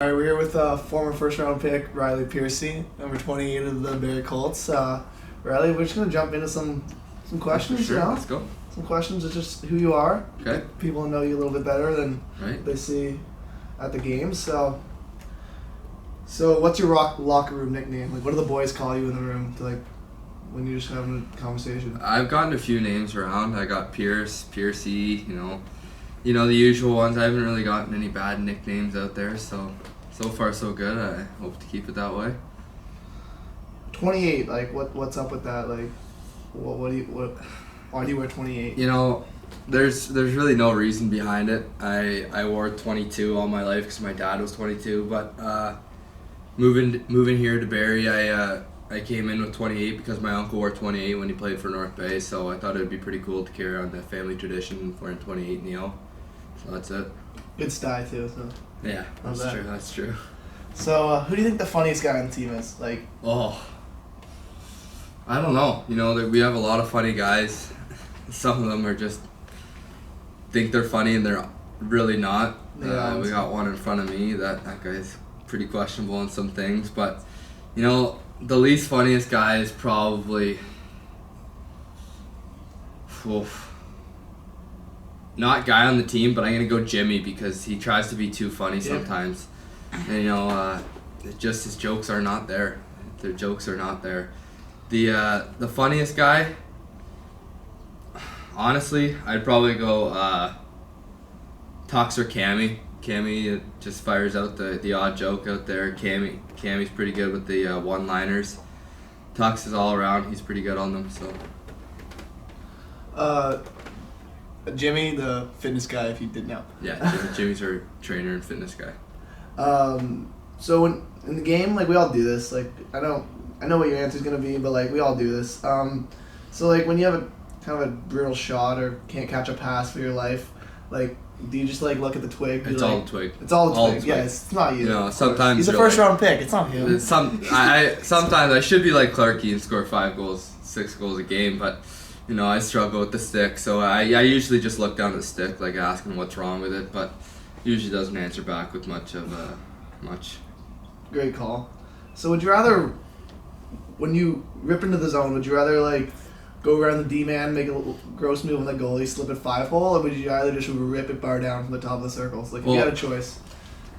All right, we're here with former first-round pick Riley Piercey, number 28 of the Barrie Colts. Riley, we're just gonna jump into some questions. Sure, let's go. Some questions of just who you are. Okay. People know you a little bit better than Right. they see at the games. So what's your locker room nickname? Like, what do the boys call you in the room when you're just having a conversation? I've gotten a few names around. I got Piercey, you know the usual ones. I haven't really gotten any bad nicknames out there, so far so good. I hope to keep it that way. 28. Like, what's up with that? Like, why do you wear 28? You know, there's really no reason behind it. I wore 22 all my life because my dad was 22. But moving here to Barrie, I came in with 28 because my uncle wore 28 when he played for North Bay. So I thought it would be pretty cool to carry on the family tradition of wearing 28 in the O. So that's it. Good style too. So Yeah, that's true. That's true. So who do you think the funniest guy on the team is? Like, I don't know. You know, we have a lot of funny guys. Some of them are just think they're funny and they're really not. Yeah, we got one in front of me. That guy's pretty questionable in some things. But, you know, the least funniest guy is probably... not guy on the team, but I'm going to go Jimmy because he tries to be too funny sometimes. And, you know, just his jokes are not there. Their jokes are not there. The funniest guy, honestly, I'd probably go Tux or Cammy. Cammy just fires out the odd joke out there. Cammy's pretty good with the one-liners. Tux is all around. He's pretty good on them. So. Jimmy, the fitness guy, if you didn't know. Yeah, Jimmy's our trainer and fitness guy. So in the game, like, we all do this. Like, I know what your answer's gonna be, but like, we all do this. So like, when you have a kind of a brutal shot or can't catch a pass for your life, like, do you just like look at the twig? It's all the twig. It's all the twig. Yeah, it's not you. You know, sometimes he's a first-round pick. It's not him. Sometimes I should be like Clarke and score 5 goals, 6 goals a game, but. You know, I struggle with the stick, so I usually just look down at the stick, like asking what's wrong with it, but usually doesn't answer back with much. Great call. So would you rather, when you rip into the zone, would you rather like go around the D-man, make a gross move on the goalie, slip it 5-hole, or would you rather just rip it bar down from the top of the circles? Like, if you had a choice.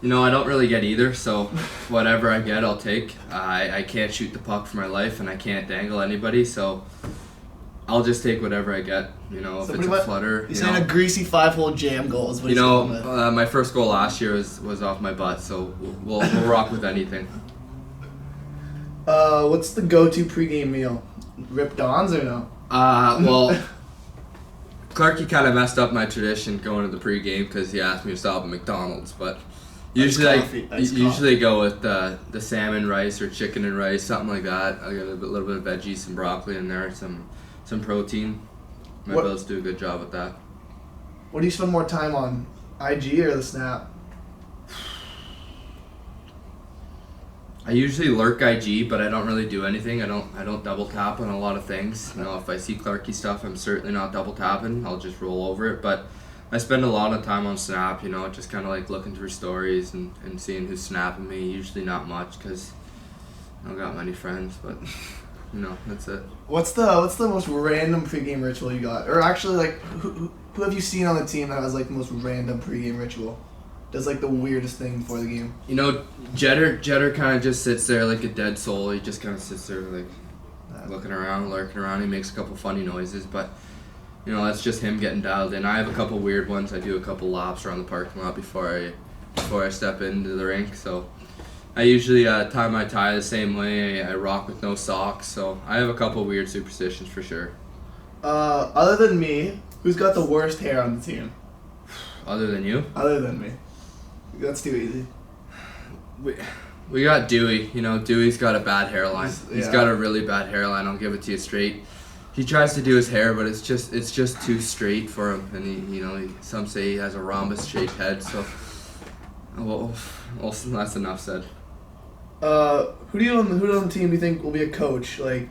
You know, I don't really get either, so whatever I get, I'll take. I can't shoot the puck for my life, and I can't dangle anybody, so... I'll just take whatever I get, you know, if it's a flutter. You're saying a greasy 5-hole jam goal is what he's going with. My first goal last year was off my butt, so we'll rock with anything. What's the go-to pregame meal? Rip Dons or no? Well, Clarke kind of messed up my tradition going to the pregame because he asked me to stop at McDonald's, but usually go with the salmon rice or chicken and rice, something like that. I got a little bit of veggies, some broccoli in there, some protein. My Bills do a good job with that. What do you spend more time on, IG or the Snap? I usually lurk IG, but I don't really do anything. I don't double tap on a lot of things. You know, if I see Clarke stuff, I'm certainly not double tapping. I'll just roll over it. But I spend a lot of time on Snap. You know, just kind of like looking through stories and seeing who's snapping me. Usually not much because I don't got many friends, but. You know, that's it. What's the most random pregame ritual you got? Or actually, like, who have you seen on the team that has like the most random pregame ritual? Does like the weirdest thing before the game? You know, Jetter kind of just sits there like a dead soul. He just kind of sits there like looking around, lurking around. He makes a couple funny noises, but you know, that's just him getting dialed in. I have a couple weird ones. I do a couple laps around the parking lot before I step into the rink. So. I usually tie my tie the same way. I rock with no socks, so I have a couple weird superstitions for sure. Other than me, who's got the worst hair on the team? Other than you? Other than me. That's too easy. We got Dewey. You know, Dewey's got a bad hairline. He's got a really bad hairline. I'll give it to you straight. He tries to do his hair, but it's just too straight for him, and some say he has a rhombus-shaped head. So, well, that's enough said. Who on the team do you think will be a coach, like,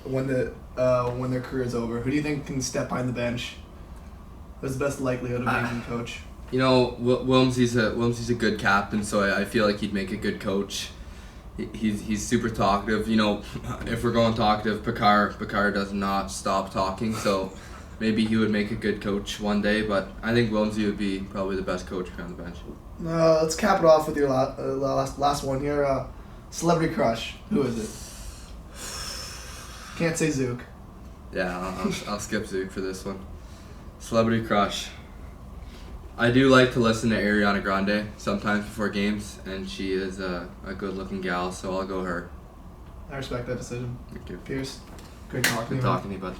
when their career is over? Who do you think can step behind the bench? What's the best likelihood of being a coach? You know, Wilmsy's a good captain, so I feel like he'd make a good coach. He's super talkative. You know, if we're going talkative, Picard does not stop talking, so maybe he would make a good coach one day, but I think Wilmsy would be probably the best coach around the bench. Let's cap it off with your last one here. Celebrity crush. Who is it? Can't say Zook. Yeah, I'll skip Zook for this one. Celebrity crush. I do like to listen to Ariana Grande sometimes before games, and she is a good-looking gal, so I'll go her. I respect that decision. Thank you. Pierce, great talking to you. Good talking to you, bud.